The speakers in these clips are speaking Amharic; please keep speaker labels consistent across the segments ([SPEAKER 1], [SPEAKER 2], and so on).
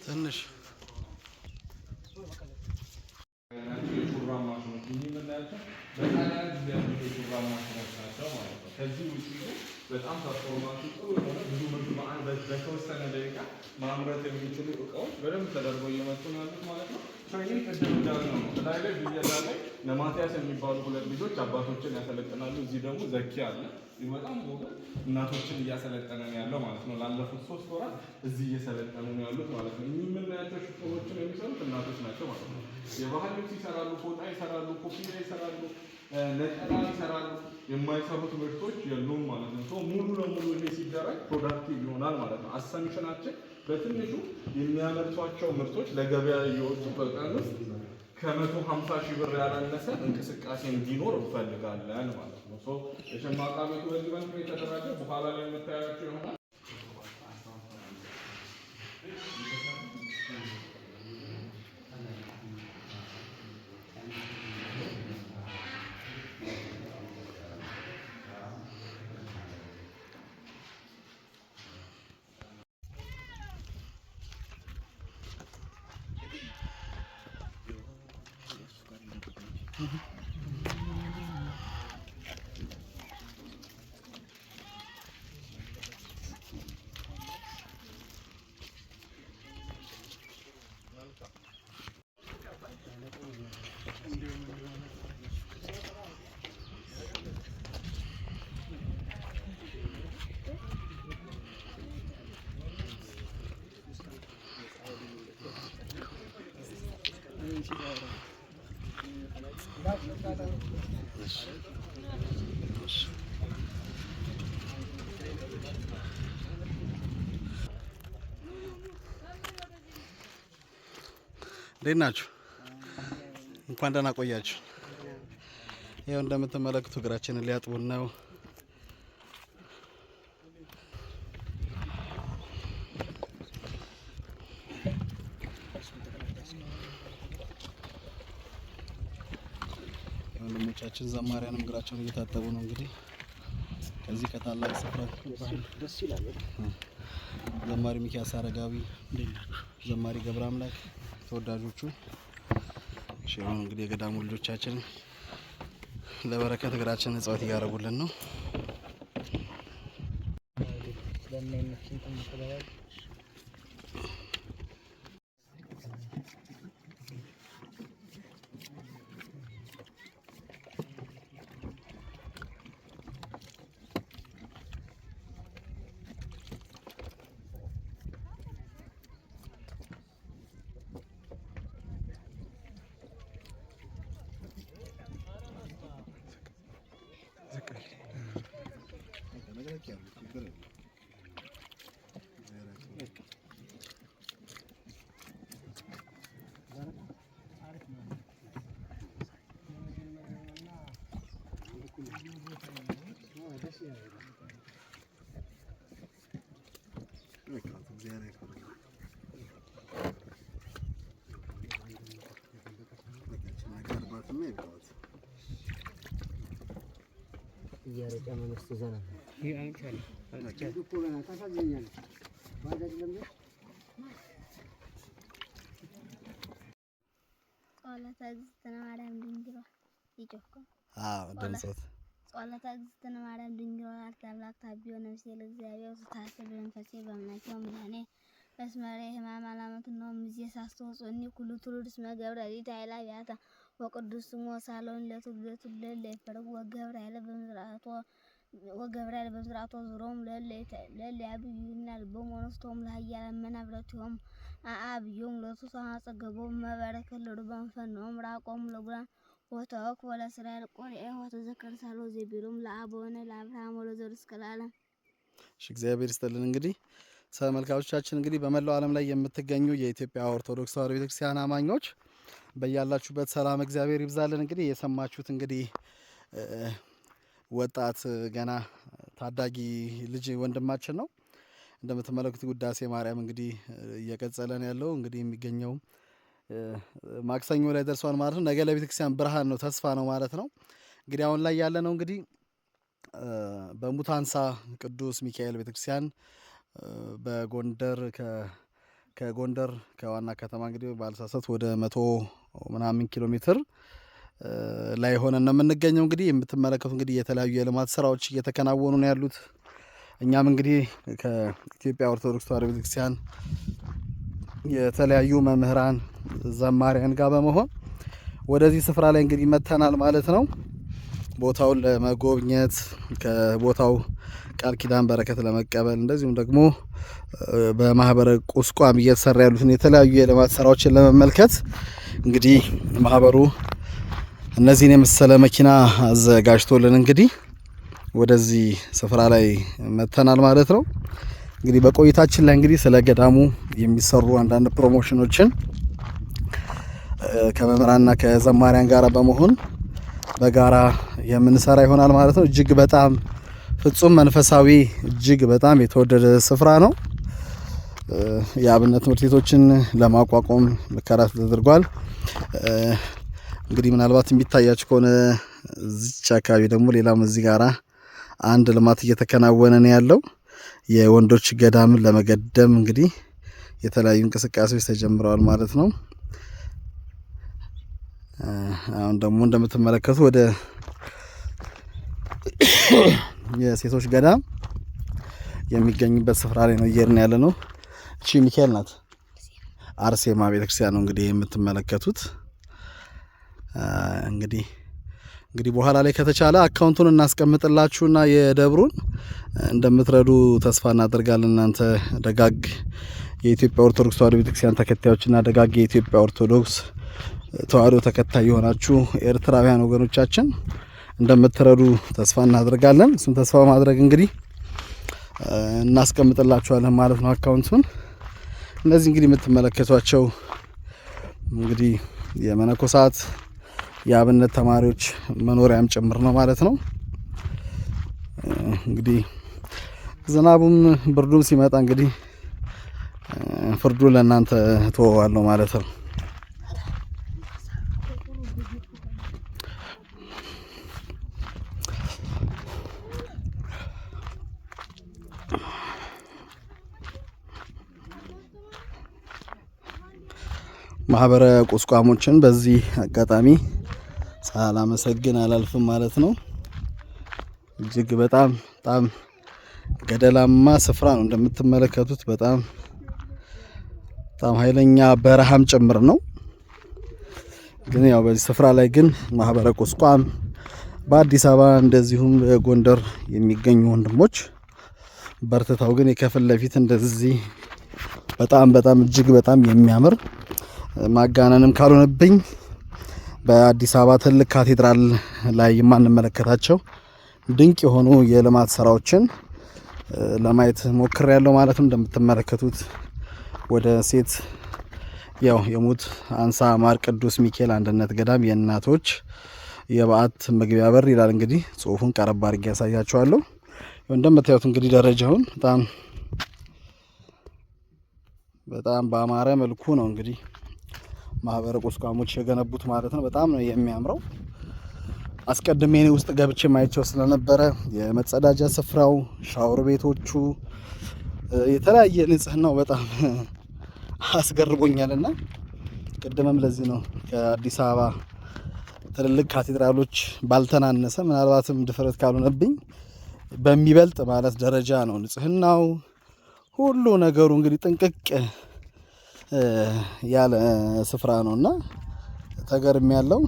[SPEAKER 1] ትንሽ
[SPEAKER 2] ከዚህ ውጪ በጣም ፐርፎርማንሱ ጥሩ የሆነ ብዙ ምግብ በተወሰነ ደቂቃ ማምረት የሚችሉ እቃዎች በደንብ ተደርገው እየመጡ ነው ያሉት ማለት ነው። ትሬኒንግ ቅድም እንዳልነው ነው። ላይ ብየዳ ላይ ለማቲያስ የሚባሉ ሁለት ልጆች አባቶችን ያሰለጥናሉ። እዚህ ደግሞ ዘኪ አለ። በጣም ጎበዝ እናቶችን እያሰለጠነ ነው ያለው ማለት ነው። ላለፉት 3 ወራት እዚህ እየሰለጠኑ ነው ያሉት ማለት ነው። እኚህ የምናያቸው ሽቶዎችን የሚሰሩት እናቶች ናቸው ማለት ነው። የባህል ልብስ ይሰራሉ፣ ፎጣ ይሰራሉ፣ ኮፍያ ይሰራሉ፣ ነጠላ ይሰራሉ። የማይሰሩት ምርቶች የሉም ማለት ነው። ሙሉ ለሙሉ ይሄ ሲደረግ ፕሮዳክቲቭ ይሆናል ማለት ነው። አሰምሽናችን በትንሹ የሚያመርቷቸው ምርቶች ለገበያ እየወጡ በቀን ውስጥ ከ150 ሺህ ብር ያላነሰ እንቅስቃሴ እንዲኖር እንፈልጋለን ማለት ነው። የሸማቃ ቤቱ በዚህ መልኩ የተደራጀ በኋላ ላይ የምታያቸው ይሆናል።
[SPEAKER 1] እንዴት ናችሁ? እንኳን ደህና ቆያችሁ። ይኸው እንደምትመለከቱ እግራችንን ሊያጥቡን ነው። ወንድሞቻችን ዘማሪያንም እግራቸውን እየታጠቡ ነው። እንግዲህ ከዚህ ከታላቅ ስፍራ ደስ ይላል። ዘማሪ ሚኪያስ አረጋዊ፣ ዘማሪ ገብረ አምላክ ተወዳጆቹ ሼሁን እንግዲህ የገዳሙ ልጆቻችን ለበረከት እግራችንን ጸሎት እያደረጉልን ነው።
[SPEAKER 3] ጸሎተ እግዝእትነ ማርያም ድንግል ወላዲተ አምላክ ታቢዮ ነፍሴ ለእግዚአብሔር ወተሐሰብ መንፈሴ በአምላኬ ወመድኃኔ እስመ ርኅራኄ ሕማም አላመት ነው ምዜ ሳስተወጽኒ ኩሉ ትውልድ እስመ ገብረ ሊት ኃይለ አብያተ ወቅዱስ ስሙ ወሳለውን ለትውልድ ለይፈርግ ወገብርኤል በዝራቶ ዙሮም ለያብዩና ልቦም ወነስቶም ለኃያላን መናብረቲሆም አብዮም ለቱሳን አጸገቦም መበረከት ለሩባን ፈኖም ራቆም ለጉራን ወተወክ ወለእስራኤል ቆርኤ ወተዘከር ሳሎ ዘቢሩም ለአቦነ ለአብርሃም ወለዘር እስከ ለዓለም።
[SPEAKER 1] እግዚአብሔር ይስጥልን። እንግዲህ ተመልካቾቻችን እንግዲህ በመላው ዓለም ላይ የምትገኙ የኢትዮጵያ ኦርቶዶክስ ተዋሕዶ ቤተክርስቲያን አማኞች በያላችሁበት ሰላም እግዚአብሔር ይብዛልን። እንግዲህ የሰማችሁት እንግዲህ ወጣት ገና ታዳጊ ልጅ ወንድማችን ነው። እንደምትመለከቱት ውዳሴ ማርያም እንግዲህ እየቀጸለን ያለው እንግዲህ የሚገኘው ማክሰኞ ላይ ደርሷል ማለት ነው። ነገ ለቤተክርስቲያን ብርሃን ነው፣ ተስፋ ነው ማለት ነው። እንግዲህ አሁን ላይ ያለ ነው እንግዲህ በሙታንሳ ቅዱስ ሚካኤል ቤተክርስቲያን በጎንደር ከጎንደር ከዋና ከተማ እንግዲህ ባልሳሳት ወደ 100 ምናምን ኪሎ ሜትር ላይ ሆነን ነው የምንገኘው። እንግዲህ የምትመለከቱ እንግዲህ የተለያዩ የልማት ስራዎች እየተከናወኑ ነው ያሉት። እኛም እንግዲህ ከኢትዮጵያ ኦርቶዶክስ ተዋሕዶ ቤተክርስቲያን የተለያዩ መምህራን ዘማሪያን ጋር በመሆን ወደዚህ ስፍራ ላይ እንግዲህ መተናል ማለት ነው። ቦታውን ለመጎብኘት ከቦታው ቃል ኪዳን በረከት ለመቀበል እንደዚሁም ደግሞ በማህበረ ቁስቋም እየተሰራ ያሉትን የተለያዩ የልማት ስራዎችን ለመመልከት እንግዲህ ማህበሩ እነዚህን የመሰለ መኪና አዘጋጅቶልን እንግዲህ ወደዚህ ስፍራ ላይ መተናል ማለት ነው። እንግዲህ በቆይታችን ላይ እንግዲህ ስለ ገዳሙ የሚሰሩ አንዳንድ ፕሮሞሽኖችን ከመምህራንና ከዘማሪያን ጋር በመሆን በጋራ የምንሰራ ይሆናል ማለት ነው። እጅግ በጣም ፍጹም መንፈሳዊ እጅግ በጣም የተወደደ ስፍራ ነው። የአብነት ትምህርት ቤቶችን ለማቋቋም ሙከራ ተደርጓል። እንግዲህ ምናልባት የሚታያችሁ ከሆነ እዚች አካባቢ ደግሞ ሌላም እዚህ ጋራ አንድ ልማት እየተከናወነ ነው ያለው። የወንዶች ገዳምን ለመገደም እንግዲህ የተለያዩ እንቅስቃሴዎች ተጀምረዋል ማለት ነው። አሁን ደግሞ እንደምትመለከቱ ወደ የሴቶች ገዳም የሚገኝበት ስፍራ ላይ ነው እየሄድን ያለ ነው። እቺ ሚካኤል ናት፣ አርሴማ ቤተክርስቲያን ነው እንግዲህ የምትመለከቱት። እንግዲህ በኋላ ላይ ከተቻለ አካውንቱን እናስቀምጥላችሁና የደብሩን እንደምትረዱ ተስፋ እናደርጋለን። እናንተ ደጋግ የኢትዮጵያ ኦርቶዶክስ ተዋሕዶ ቤተክርስቲያን ተከታዮችና ደጋግ የኢትዮጵያ ኦርቶዶክስ ተዋሕዶ ተከታይ የሆናችሁ ኤርትራውያን ወገኖቻችን እንደምትረዱ ተስፋ እናደርጋለን። እሱን ተስፋ ማድረግ እንግዲህ እናስቀምጥላችኋለን ማለት ነው አካውንቱን። እነዚህ እንግዲህ የምትመለከቷቸው እንግዲህ የመነኮሳት የአብነት ተማሪዎች መኖሪያም ጭምር ነው ማለት ነው። እንግዲህ ዝናቡም ብርዱም ሲመጣ እንግዲህ ፍርዱን ለእናንተ ተወዋለሁ ማለት ነው። ማህበረ ቁስቋሞችን በዚህ አጋጣሚ ሳላመሰግን አላልፍም ማለት ነው። እጅግ በጣም ገደላማ ስፍራ ነው እንደምትመለከቱት። በጣም ኃይለኛ በረሃም ጭምር ነው። ግን ያው በዚህ ስፍራ ላይ ግን ማህበረ ቁስቋም በአዲስ አበባ እንደዚሁም በጎንደር የሚገኙ ወንድሞች በርትተው ግን የከፍል ለፊት እንደዚህ በጣም እጅግ በጣም የሚያምር ማጋነንም ካልሆነብኝ በአዲስ አበባ ትልቅ ካቴድራል ላይ የማንመለከታቸው ድንቅ የሆኑ የልማት ስራዎችን ለማየት ሞክሬያለሁ ማለት ነው። እንደምትመለከቱት ወደ ሴት ያው የሙት አንሳ ማር ቅዱስ ሚካኤል አንድነት ገዳም የእናቶች የበዓት መግቢያ በር ይላል። እንግዲህ ጽሁፉን ቀረብ አድርጌ ያሳያችኋለሁ። እንደምታዩት እንግዲህ ደረጃውን በጣም በአማረ መልኩ ነው እንግዲህ ማህበረ ቁስቋሞች የገነቡት ማለት ነው። በጣም ነው የሚያምረው። አስቀድሜ እኔ ውስጥ ገብቼ ማየቸው ስለነበረ የመጸዳጃ ስፍራው፣ ሻወር ቤቶቹ፣ የተለያየ ንጽህናው በጣም አስገርሞኛልና ቅድምም ለዚህ ነው ከአዲስ አበባ ትልልቅ ካቴድራሎች ባልተናነሰ ምናልባትም ድፍረት ካልሆነብኝ በሚበልጥ ማለት ደረጃ ነው ንጽህናው ሁሉ ነገሩ እንግዲህ ጥንቅቅ ያለ ስፍራ ነውና ተገርም ያለው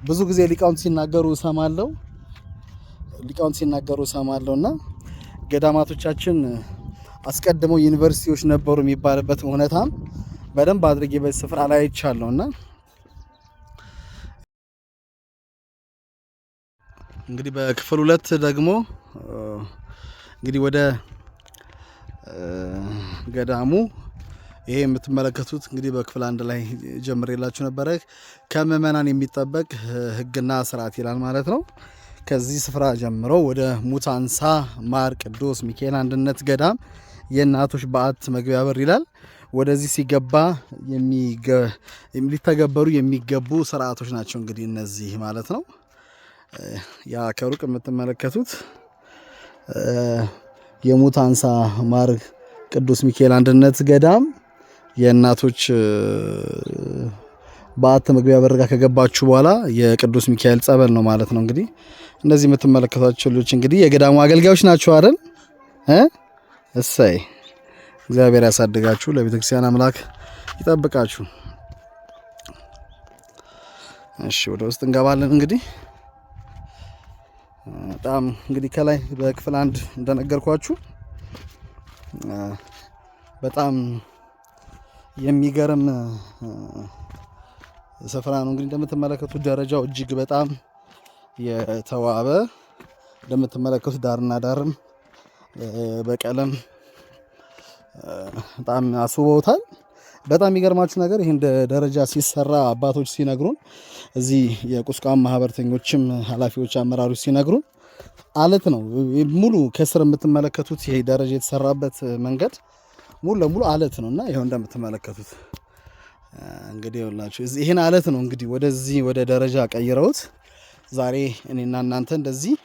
[SPEAKER 1] ብዙ ጊዜ ሊቃውንት ሲናገሩ እሰማለሁና ገዳማቶቻችን አስቀድመው ዩኒቨርሲቲዎች ነበሩ የሚባልበት እውነታም በደንብ አድርጌ በዚህ ስፍራ ላይ አይቻለሁና እንግዲህ በክፍል 2 ደግሞ እንግዲህ ወደ ገዳሙ ይሄ የምትመለከቱት እንግዲህ በክፍል 1 ላይ ጀምሬላችሁ ነበረ። ከምዕመናን የሚጠበቅ ሕግና ስርዓት ይላል ማለት ነው። ከዚህ ስፍራ ጀምሮ ወደ ሙት አንሳ ማር ቅዱስ ሚካኤል አንድነት ገዳም የእናቶች በዓት መግቢያ በር ይላል። ወደዚህ ሲገባ ሊተገበሩ የሚገቡ ስርዓቶች ናቸው እንግዲህ እነዚህ ማለት ነው። ያ ከሩቅ የምትመለከቱት የሙት አንሳ ማር ቅዱስ ሚካኤል አንድነት ገዳም የእናቶች በዓት መግቢያ በር ጋር ከገባችሁ በኋላ የቅዱስ ሚካኤል ጸበል ነው ማለት ነው። እንግዲህ እነዚህ የምትመለከቷቸው ልጆች እንግዲህ የገዳሙ አገልጋዮች ናቸው አይደል? እሰይ እግዚአብሔር ያሳድጋችሁ፣ ለቤተክርስቲያን አምላክ ይጠብቃችሁ። እሺ ወደ ውስጥ እንገባለን። እንግዲህ በጣም እንግዲህ ከላይ በክፍል 1 እንደነገርኳችሁ በጣም የሚገርም ስፍራ ነው። እንግዲህ እንደምትመለከቱት ደረጃው እጅግ በጣም የተዋበ እንደምትመለከቱት ዳርና ዳርም በቀለም በጣም አስውበውታል። በጣም የሚገርማችሁ ነገር ይሄን ደረጃ ሲሰራ አባቶች ሲነግሩን እዚህ የቁስቋም ማህበርተኞችም ኃላፊዎች አመራሮች ሲነግሩን አለት ነው ሙሉ ከስር የምትመለከቱት ይሄ ደረጃ የተሰራበት መንገድ ሙሉ ለሙሉ አለት ነውና ይሄው እንደምትመለከቱት እንግዲህ ይኸውላችሁ ይሄን አለት ነው እንግዲህ ወደዚህ ወደ ደረጃ ቀይረውት ዛሬ እኔና እናንተ እንደዚህ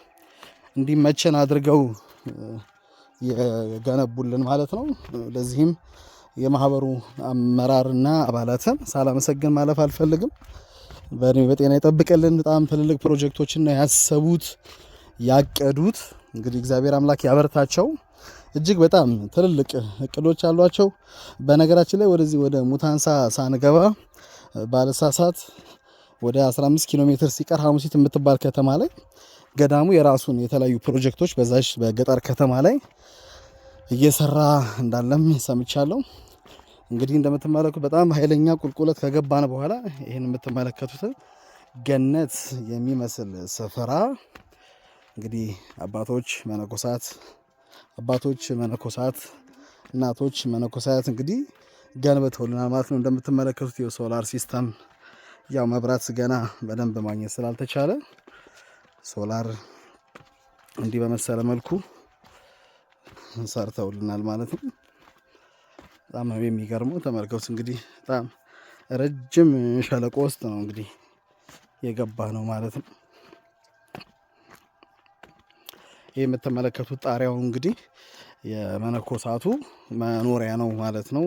[SPEAKER 1] እንዲመቸን አድርገው የገነቡልን ማለት ነው። ለዚህም የማህበሩ አመራርና አባላትን ሳላመሰግን ማለፍ አልፈልግም። በእድሜ በጤና ይጠብቅልን። በጣም ትልልቅ ፕሮጀክቶችን ነው ያሰቡት ያቀዱት። እንግዲህ እግዚአብሔር አምላክ ያበርታቸው። እጅግ በጣም ትልልቅ እቅዶች አሏቸው። በነገራችን ላይ ወደዚህ ወደ ሙት አንሳ ሳንገባ ባለሳሳት ወደ 15 ኪሎ ሜትር ሲቀር ሐሙሲት የምትባል ከተማ ላይ ገዳሙ የራሱን የተለያዩ ፕሮጀክቶች በዛች በገጠር ከተማ ላይ እየሰራ እንዳለም ሰምቻለሁ። እንግዲህ እንደምትመለከቱት በጣም ኃይለኛ ቁልቁለት ከገባን በኋላ ይሄን የምትመለከቱት ገነት የሚመስል ስፍራ እንግዲህ አባቶች መነኮሳት እናቶች መነኮሳት እንግዲህ ገንብተውልናል ማለት ነው። እንደምትመለከቱት የሶላር ሲስተም ያው መብራት ገና በደንብ ማግኘት ስላልተቻለ ሶላር እንዲህ በመሰለ መልኩ ሰርተውልናል ማለት ነው። በጣም የሚገርመው ተመልከቱት እንግዲህ በጣም ረጅም ሸለቆ ውስጥ ነው እንግዲህ የገባ ነው ማለት ነው። ይህ የምትመለከቱት ጣሪያው እንግዲህ የመነኮሳቱ መኖሪያ ነው ማለት ነው።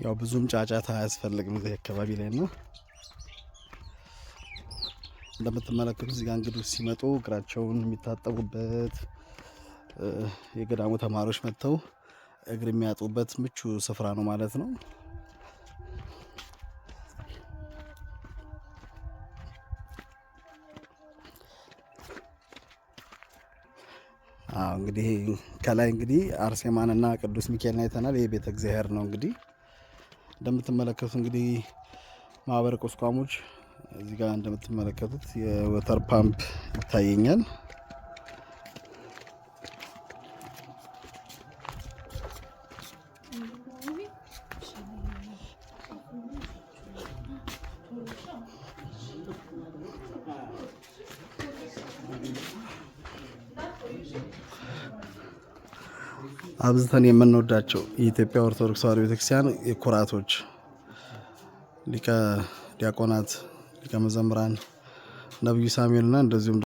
[SPEAKER 1] ያው ብዙም ጫጫታ አያስፈልግም እዚህ አካባቢ ላይ እና እንደምትመለከቱት እዚህ ጋር እንግዶች ሲመጡ እግራቸውን የሚታጠቡበት የገዳሙ ተማሪዎች መጥተው እግር የሚያጡበት ምቹ ስፍራ ነው ማለት ነው። እንግዲህ ከላይ እንግዲህ አርሴማንና ቅዱስ ሚካኤልን አይተናል። ይህ ቤተ እግዚአብሔር ነው። እንግዲህ እንደምትመለከቱት እንግዲህ ማህበረ ቁስቋሞች እዚህ ጋር እንደምትመለከቱት የወተር ፓምፕ ይታየኛል። አብዝተን የምንወዳቸው የኢትዮጵያ ኦርቶዶክስ ተዋሕዶ ቤተክርስቲያን የኩራቶች ሊቀ ዲያቆናት ሊቀ መዘምራን ነብዩ ሳሙኤልና እንደዚሁም